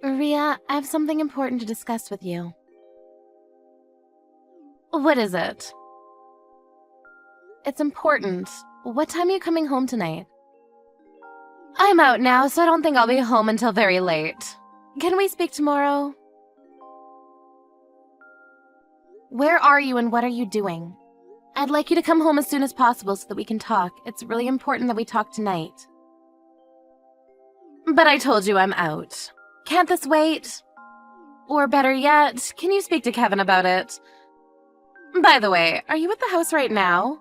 Ria, I have something important to discuss with you. What is it? It's important. What time are you coming home tonight? I'm out now, so I don't think I'll be home until very late. Can we speak tomorrow? Where are you and what are you doing? I'd like you to come home as soon as possible so that we can talk. It's really important that we talk tonight. But I told you I'm out. Can't this wait? Or better yet, can you speak to Kevin about it? By the way, are you at the house right now?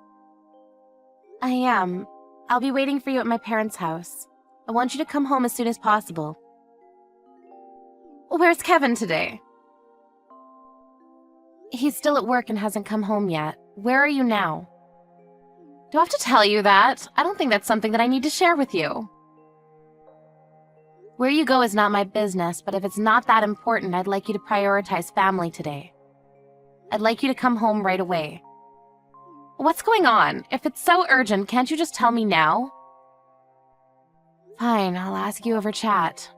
I am. I'll be waiting for you at my parents' house. I want you to come home as soon as possible. Where's Kevin today? He's still at work and hasn't come home yet. Where are you now? Do I have to tell you that? I don't think that's something that I need to share with you. Where you go is not my business, but if it's not that important, I'd like you to prioritize family today. I'd like you to come home right away. What's going on? If it's so urgent, can't you just tell me now? Fine, I'll ask you over chat.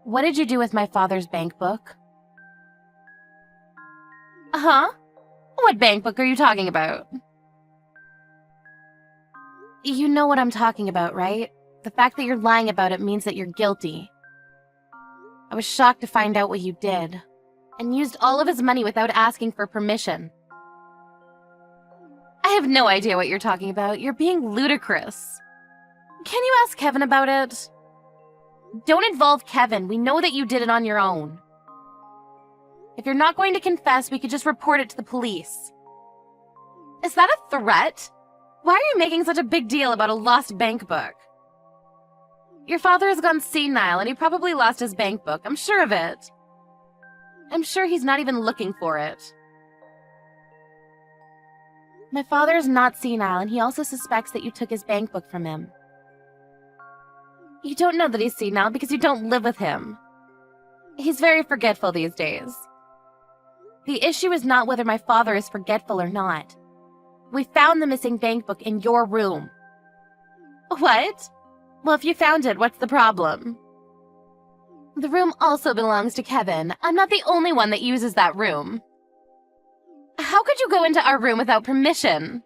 What did you do with my father's bank book? Huh? What bank book are you talking about? You know what I'm talking about, right? The fact that you're lying about it means that you're guilty. I was shocked to find out what you did, and used all of his money without asking for permission. I have no idea what you're talking about. You're being ludicrous. Can you ask Kevin about it? Don't involve Kevin. We know that you did it on your own. If you're not going to confess, we could just report it to the police. Is that a threat? Why are you making such a big deal about a lost bank book? Your father has gone senile and he probably lost his bank book. I'm sure of it. I'm sure he's not even looking for it. My father is not senile and he also suspects that you took his bank book from him. You don't know that he's senile because you don't live with him. He's very forgetful these days. The issue is not whether my father is forgetful or not. We found the missing bank book in your room. What? Well, if you found it, what's the problem? The room also belongs to Kevin. I'm not the only one that uses that room. How could you go into our room without permission?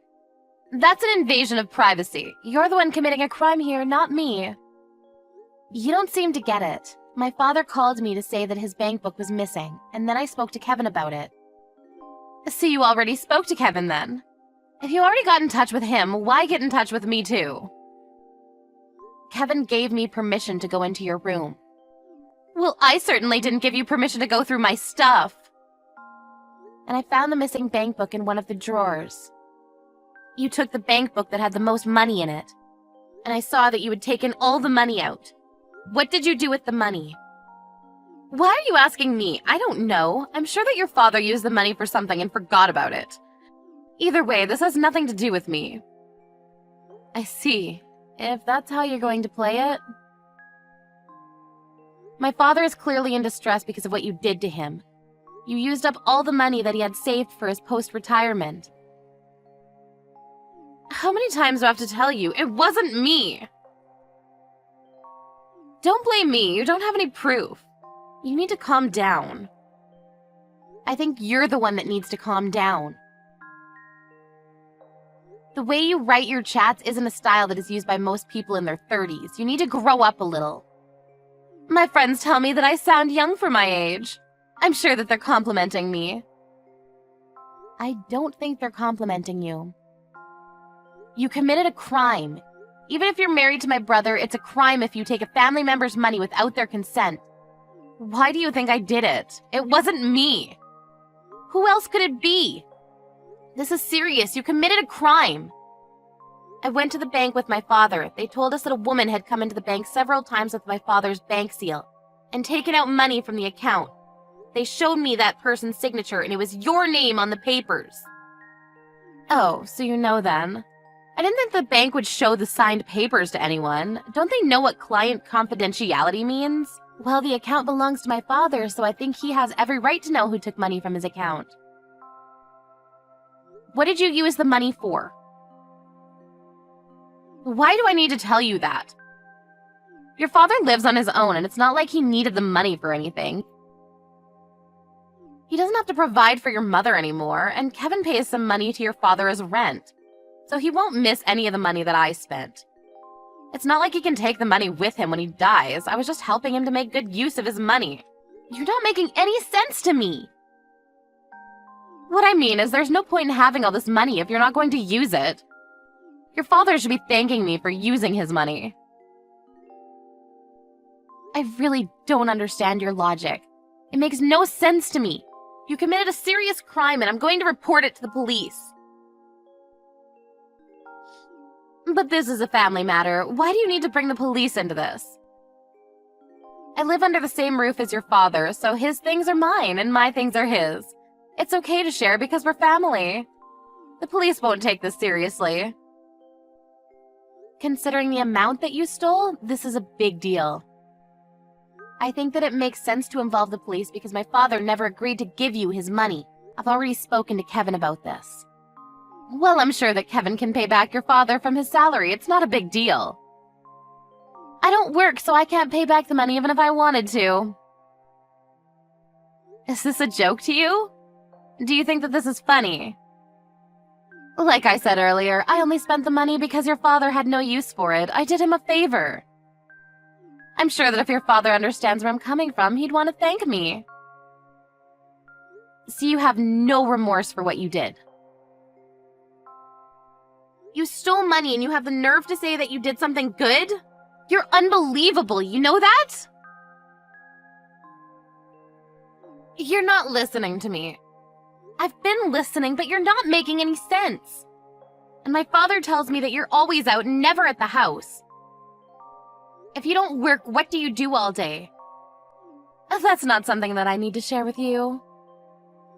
That's an invasion of privacy. You're the one committing a crime here, not me. You don't seem to get it. My father called me to say that his bank book was missing, and then I spoke to Kevin about it. So you already spoke to Kevin then? If you already got in touch with him, why get in touch with me too? Kevin gave me permission to go into your room. Well, I certainly didn't give you permission to go through my stuff. And I found the missing bank book in one of the drawers. You took the bank book that had the most money in it, and I saw that you had taken all the money out. What did you do with the money? Why are you asking me? I don't know. I'm sure that your father used the money for something and forgot about it. Either way, this has nothing to do with me. I see. If that's how you're going to play it. My father is clearly in distress because of what you did to him. You used up all the money that he had saved for his post-retirement. How many times do I have to tell you? It wasn't me! Don't blame me. You don't have any proof. You need to calm down. I think you're the one that needs to calm down. The way you write your chats isn't a style that is used by most people in their 30s. You need to grow up a little. My friends tell me that I sound young for my age. I'm sure that they're complimenting me. I don't think they're complimenting you. You committed a crime. Even if you're married to my brother, it's a crime if you take a family member's money without their consent. Why do you think I did it? It wasn't me. Who else could it be? This is serious. You committed a crime. I went to the bank with my father. They told us that a woman had come into the bank several times with my father's bank seal and taken out money from the account. They showed me that person's signature and it was your name on the papers. Oh, so you know then. I didn't think the bank would show the signed papers to anyone. Don't they know what client confidentiality means? Well, the account belongs to my father, so I think he has every right to know who took money from his account. What did you use the money for? Why do I need to tell you that? Your father lives on his own, and it's not like he needed the money for anything. He doesn't have to provide for your mother anymore, and Kevin pays some money to your father as rent, so he won't miss any of the money that I spent. It's not like he can take the money with him when he dies. I was just helping him to make good use of his money. You're not making any sense to me. What I mean is there's no point in having all this money if you're not going to use it. Your father should be thanking me for using his money. I really don't understand your logic. It makes no sense to me. You committed a serious crime and I'm going to report it to the police. But this is a family matter. Why do you need to bring the police into this? I live under the same roof as your father, so his things are mine and my things are his. It's okay to share because we're family. The police won't take this seriously. Considering the amount that you stole, this is a big deal. I think that it makes sense to involve the police because my father never agreed to give you his money. I've already spoken to Kevin about this. Well, I'm sure that Kevin can pay back your father from his salary. It's not a big deal. I don't work, so I can't pay back the money even if I wanted to. Is this a joke to you? Do you think that this is funny? Like I said earlier, I only spent the money because your father had no use for it. I did him a favor. I'm sure that if your father understands where I'm coming from, he'd want to thank me. So you have no remorse for what you did. You stole money and you have the nerve to say that you did something good? You're unbelievable, you know that? You're not listening to me. I've been listening, but you're not making any sense. And my father tells me that you're always out and never at the house. If you don't work, what do you do all day? That's not something that I need to share with you.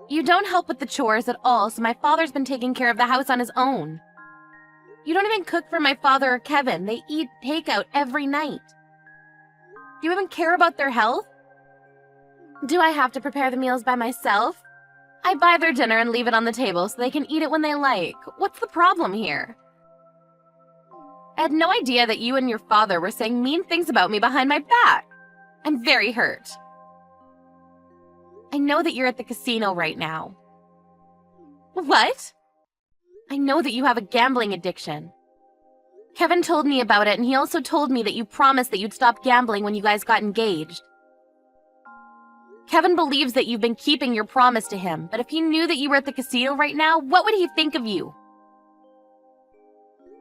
You don't help with the chores at all, so my father's been taking care of the house on his own. You don't even cook for my father or Kevin. They eat takeout every night. Do you even care about their health? Do I have to prepare the meals by myself? I buy their dinner and leave it on the table so they can eat it when they like. What's the problem here? I had no idea that you and your father were saying mean things about me behind my back. I'm very hurt. I know that you're at the casino right now. What? I know that you have a gambling addiction. Kevin told me about it, and he also told me that you promised that you'd stop gambling when you guys got engaged. Kevin believes that you've been keeping your promise to him, but if he knew that you were at the casino right now, what would he think of you?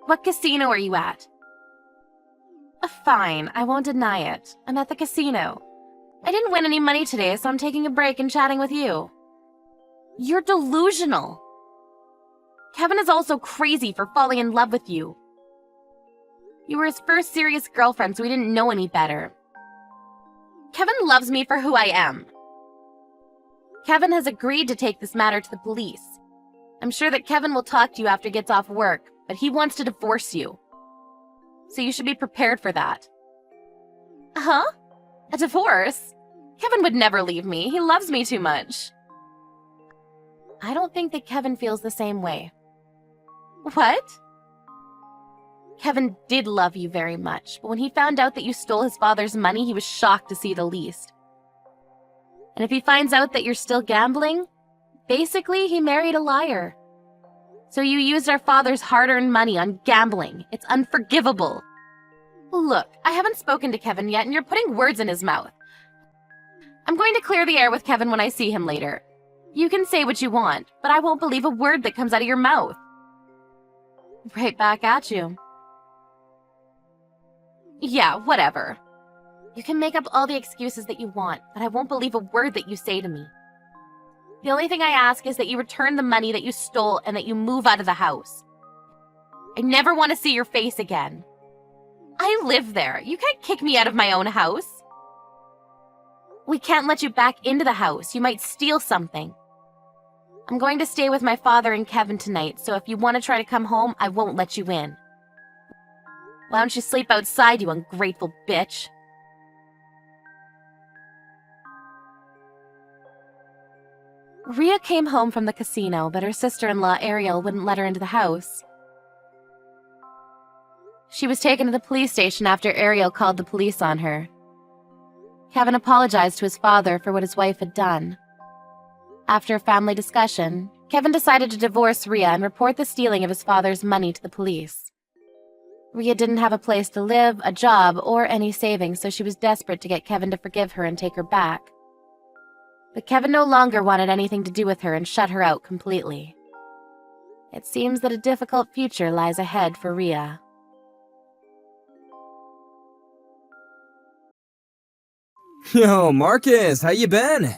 What casino are you at? Fine, I won't deny it. I'm at the casino. I didn't win any money today, so I'm taking a break and chatting with you. You're delusional. Kevin is also crazy for falling in love with you. You were his first serious girlfriend, so he didn't know any better. Kevin loves me for who I am. Kevin has agreed to take this matter to the police. I'm sure that Kevin will talk to you after he gets off work, but he wants to divorce you. So you should be prepared for that. Huh? A divorce? Kevin would never leave me. He loves me too much. I don't think that Kevin feels the same way. What? Kevin did love you very much, but when he found out that you stole his father's money, he was shocked to see the least. And if he finds out that you're still gambling, basically he married a liar. So you used our father's hard-earned money on gambling. It's unforgivable. Look, I haven't spoken to Kevin yet, and you're putting words in his mouth. I'm going to clear the air with Kevin when I see him later. You can say what you want, but I won't believe a word that comes out of your mouth. Right back at you. Yeah, whatever. You can make up all the excuses that you want, but I won't believe a word that you say to me. The only thing I ask is that you return the money that you stole and that you move out of the house. I never want to see your face again. I live there. You can't kick me out of my own house. We can't let you back into the house. You might steal something. I'm going to stay with my father and Kevin tonight, so if you want to try to come home, I won't let you in. Why don't you sleep outside, you ungrateful bitch? Rhea came home from the casino, but her sister-in-law, Ariel, wouldn't let her into the house. She was taken to the police station after Ariel called the police on her. Kevin apologized to his father for what his wife had done. After a family discussion, Kevin decided to divorce Rhea and report the stealing of his father's money to the police. Rhea didn't have a place to live, a job, or any savings, so she was desperate to get Kevin to forgive her and take her back. But Kevin no longer wanted anything to do with her and shut her out completely. It seems that a difficult future lies ahead for Rhea. Yo, Marcus, how you been?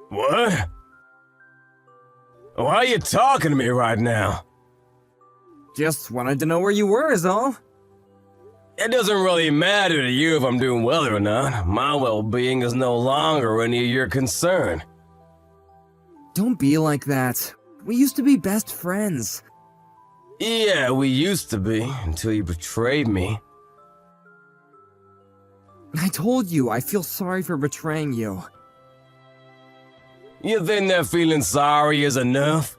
What? Why are you talking to me right now? Just wanted to know where you were is all. It doesn't really matter to you if I'm doing well or not. My well-being is no longer any of your concern. Don't be like that. We used to be best friends. Yeah, we used to be, until you betrayed me. I told you, I feel sorry for betraying you. You think that feeling sorry is enough?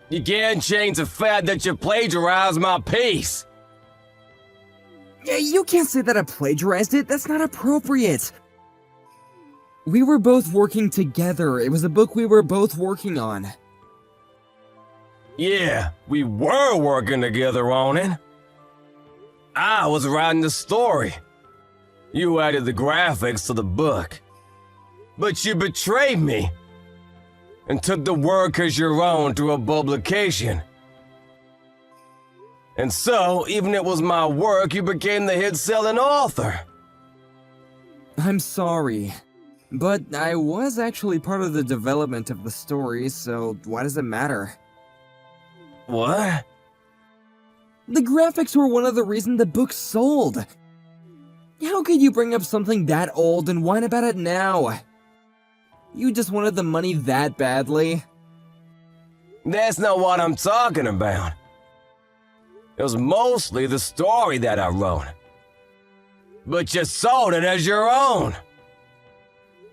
You can't change the fact that you plagiarized my piece. Yeah, you can't say that I plagiarized it, that's not appropriate. We were both working together, it was a book we were both working on. Yeah, we were working together on it. I was writing the story. You added the graphics to the book. But you betrayed me and took the work as your own through a publication. And so, even if it was my work, you became the hit-selling author. I'm sorry, but I was actually part of the development of the story, so why does it matter? What? The graphics were one of the reasons the book sold. How could you bring up something that old and whine about it now? You just wanted the money that badly? That's not what I'm talking about. It was mostly the story that I wrote. But you sold it as your own.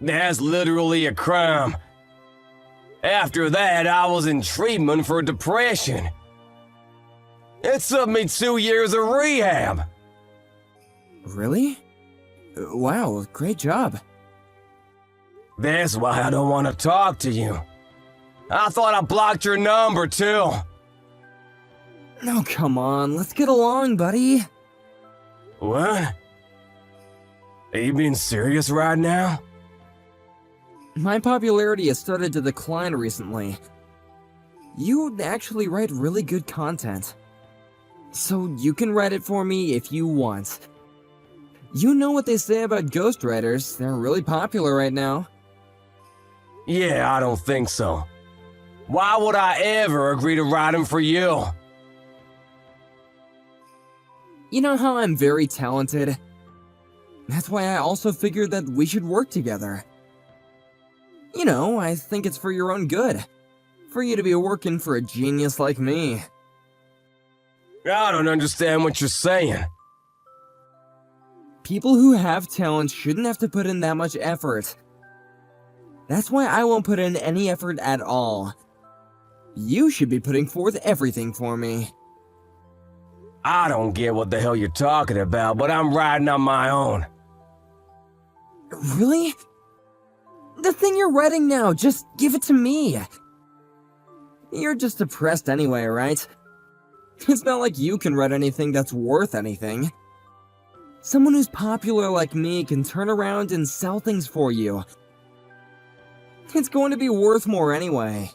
That's literally a crime. After that, I was in treatment for depression. It took me 2 years of rehab. Really? Wow, great job. That's why I don't want to talk to you. I thought I blocked your number too. Oh, come on, let's get along, buddy. What? Are you being serious right now? My popularity has started to decline recently. You actually write really good content. So you can write it for me if you want. You know what they say about ghostwriters, they're really popular right now. Yeah, I don't think so. Why would I ever agree to write them for you? You know how I'm very talented? That's why I also figured that we should work together. You know, I think it's for your own good. For you to be working for a genius like me. I don't understand what you're saying. People who have talent shouldn't have to put in that much effort. That's why I won't put in any effort at all. You should be putting forth everything for me. I don't get what the hell you're talking about, but I'm writing on my own. Really? The thing you're writing now, just give it to me. You're just depressed anyway, right? It's not like you can write anything that's worth anything. Someone who's popular like me can turn around and sell things for you. It's going to be worth more anyway.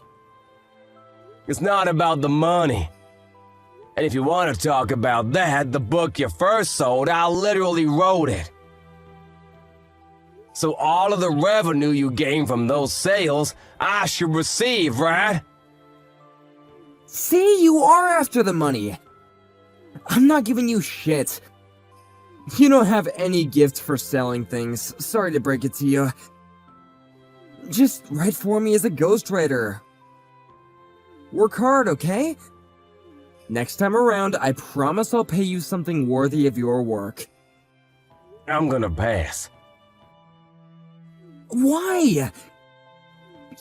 It's not about the money. And if you want to talk about that, the book you first sold, I literally wrote it. So all of the revenue you gain from those sales, I should receive, right? See, you are after the money. I'm not giving you shit. You don't have any gift for selling things, sorry to break it to you. Just write for me as a ghostwriter. Work hard, okay? Next time around, I promise I'll pay you something worthy of your work. I'm gonna pass. Why?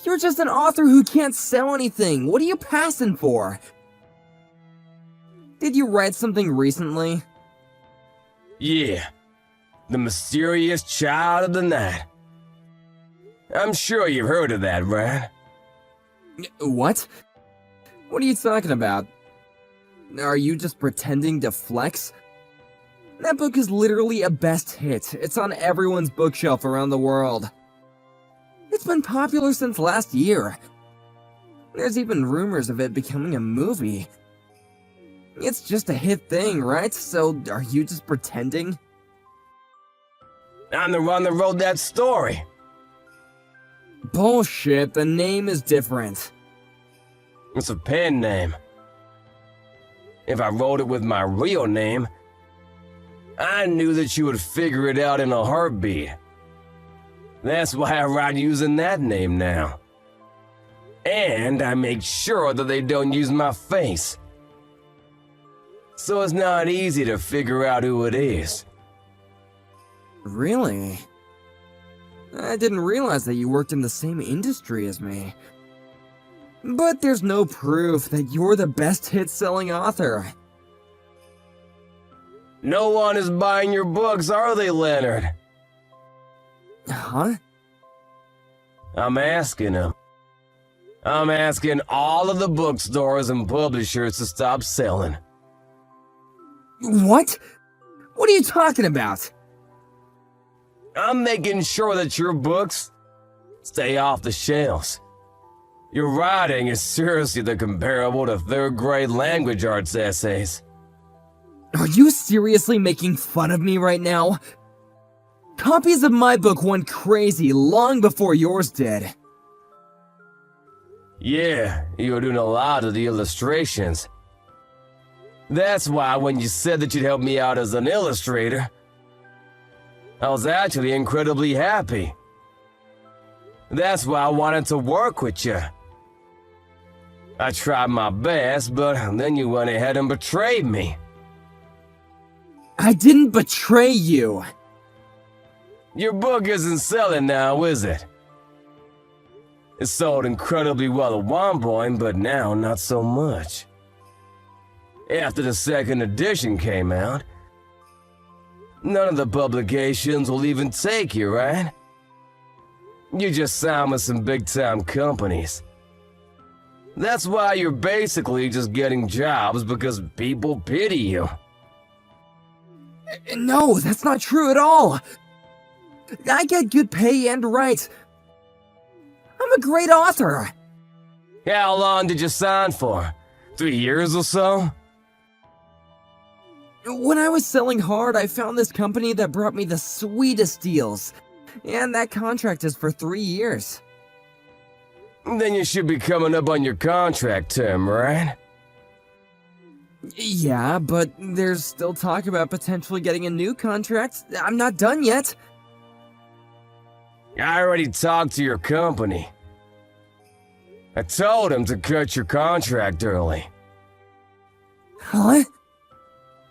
You're just an author who can't sell anything. What are you passing for? Did you write something recently? Yeah, the mysterious child of the night. I'm sure you've heard of that, right? What? What are you talking about? Are you just pretending to flex? That book is literally a best hit. It's on everyone's bookshelf around the world. It's been popular since last year. There's even rumors of it becoming a movie. It's just a hit thing, right? So, are you just pretending? I'm the one that wrote that story. Bullshit, the name is different. It's a pen name. If I wrote it with my real name, I knew that you would figure it out in a heartbeat. That's why I write using that name now. And I make sure that they don't use my face. So it's not easy to figure out who it is. Really? I didn't realize that you worked in the same industry as me. But there's no proof that you're the best hit-selling author. No one is buying your books, are they, Leonard? Huh? I'm asking them. I'm asking all of the bookstores and publishers to stop selling. What? What are you talking about? I'm making sure that your books stay off the shelves. Your writing is seriously the comparable to third-grade language arts essays. Are you seriously making fun of me right now? Copies of my book went crazy long before yours did. Yeah, you were doing a lot of the illustrations. That's why when you said that you'd help me out as an illustrator, I was actually incredibly happy. That's why I wanted to work with you. I tried my best, but then you went ahead and betrayed me. I didn't betray you. Your book isn't selling now, is it? It sold incredibly well at one point, but now not so much. After the second edition came out, none of the publications will even take you, right? You just signed with some big-time companies. That's why you're basically just getting jobs because people pity you. No, that's not true at all. I get good pay and rights. I'm a great author. How long did you sign for? 3 years or so? When I was selling hard, I found this company that brought me the sweetest deals. And that contract is for 3 years. Then you should be coming up on your contract term, right? Yeah, but there's still talk about potentially getting a new contract. I'm not done yet. I already talked to your company. I told them to cut your contract early. Huh?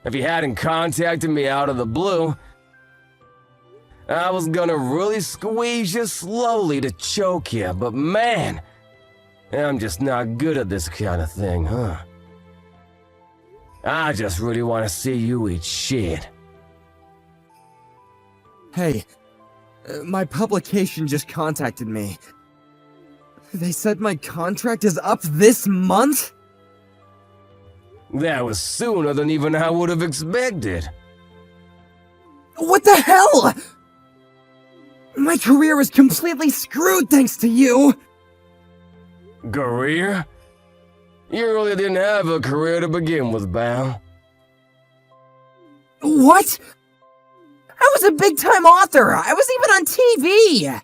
If you hadn't contacted me out of the blue, I was gonna really squeeze you slowly to choke you, but man, I'm just not good at this kind of thing, huh? I just really want to see you eat shit. Hey, my publication just contacted me. They said my contract is up this month? That was sooner than even I would have expected. What the hell? My career is completely screwed thanks to you! Career? You really didn't have a career to begin with, Bao. What? I was a big-time author! I was even on TV!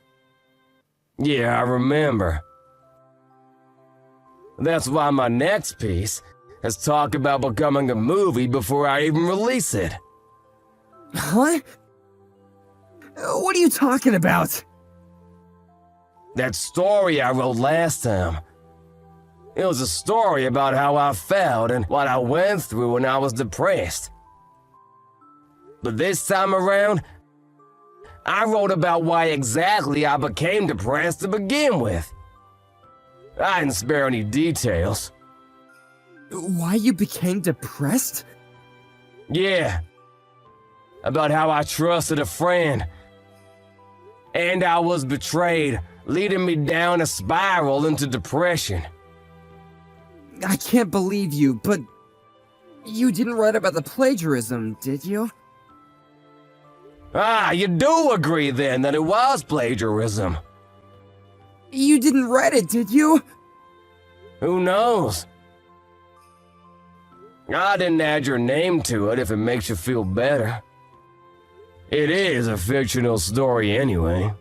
Yeah, I remember. That's why my next piece has talked about becoming a movie before I even release it. Huh? What are you talking about? That story I wrote last time. It was a story about how I felt and what I went through when I was depressed. But this time around, I wrote about why exactly I became depressed to begin with. I didn't spare any details. Why you became depressed? Yeah. about how I trusted a friend. And I was betrayed, leading me down a spiral into depression. I can't believe you, but you didn't write about the plagiarism, did you? Ah, you do agree then that it was plagiarism. You didn't write it, did you? Who knows? I didn't add your name to it if it makes you feel better. It is a fictional story anyway.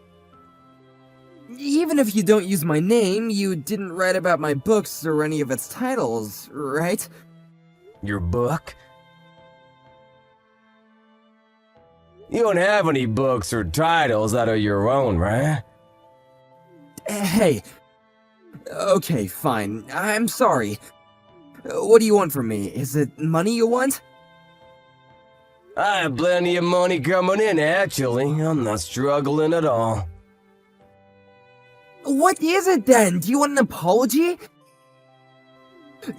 Even if you don't use my name, you didn't write about my books or any of its titles, right? Your book? You don't have any books or titles that are your own, right? Hey. Okay, fine. I'm sorry. What do you want from me? Is it money you want? I have plenty of money coming in, actually. I'm not struggling at all. What is it then? Do you want an apology?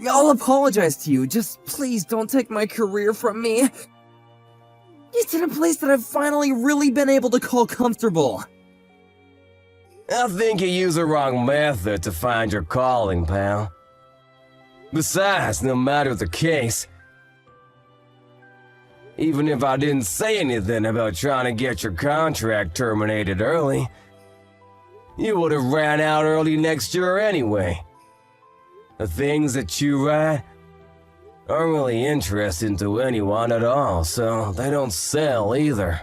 I'll apologize to you. Just please don't take my career from me. It's in a place that I've finally really been able to call comfortable. I think you use the wrong method to find your calling, pal. Besides, no matter the case, even if I didn't say anything about trying to get your contract terminated early, you would have ran out early next year anyway. The things that you write aren't really interesting to anyone at all, so they don't sell either.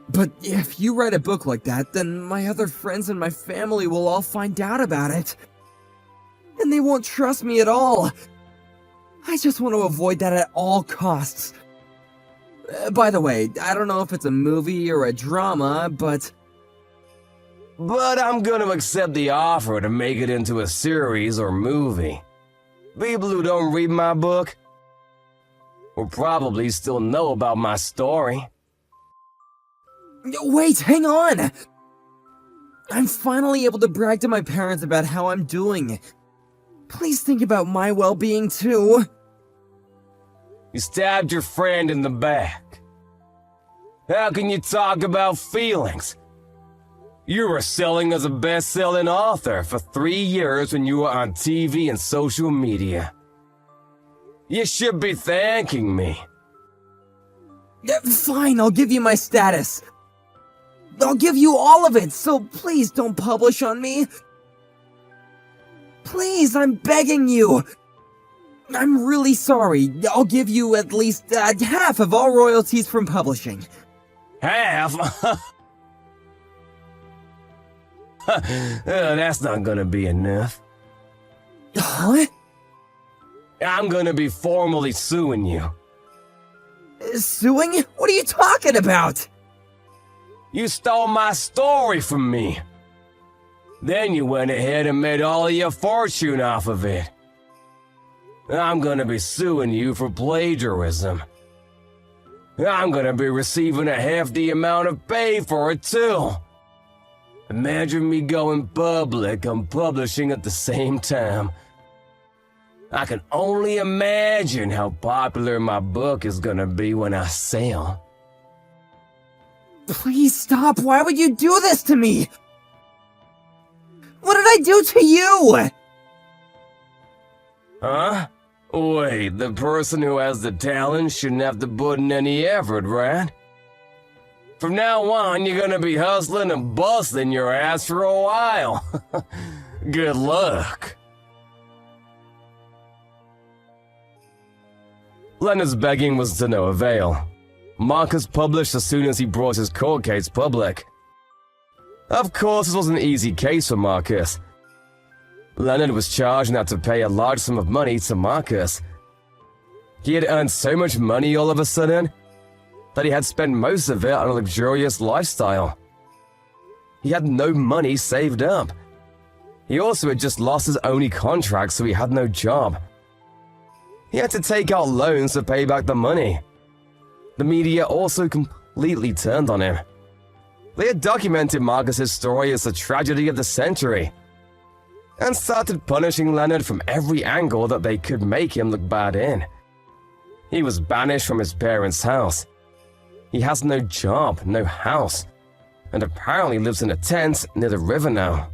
But if you write a book like that, then my other friends and my family will all find out about it. And they won't trust me at all. I just want to avoid that at all costs. By the way, I don't know if it's a movie or a drama, but I'm gonna accept the offer to make it into a series or movie. People who don't read my book will probably still know about my story. Wait, hang on! I'm finally able to brag to my parents about how I'm doing. Please think about my well-being too. You stabbed your friend in the back. How can you talk about feelings? You were selling as a best-selling author for 3 years when you were on TV and social media. You should be thanking me. Fine, I'll give you my status. I'll give you all of it, so please don't publish on me. Please, I'm begging you. I'm really sorry. I'll give you at least half of all royalties from publishing. Half? That's not gonna be enough. Huh? I'm gonna be formally suing you. Suing? What are you talking about? You stole my story from me. Then you went ahead and made all of your fortune off of it. I'm gonna be suing you for plagiarism. I'm gonna be receiving a hefty amount of pay for it too. Imagine me going public and publishing at the same time. I can only imagine how popular my book is gonna be when I sell. Please stop. Why would you do this to me? What did I do to you? Huh? Wait, the person who has the talent shouldn't have to put in any effort, right? From now on, you're gonna be hustling and busting your ass for a while. Good luck. Leonard's begging was to no avail. Marcus published as soon as he brought his court case public. Of course, this was an easy case for Marcus. Leonard was charged not to pay a large sum of money to Marcus. He had earned so much money all of a sudden that he had spent most of it on a luxurious lifestyle. He had no money saved up. He also had just lost his only contract, so he had no job. He had to take out loans to pay back the money. The media also completely turned on him. They had documented Marcus's story as the tragedy of the century, and started punishing Leonard from every angle that they could make him look bad in. He was banished from his parents' house. He has no job, no house, and apparently lives in a tent near the river now.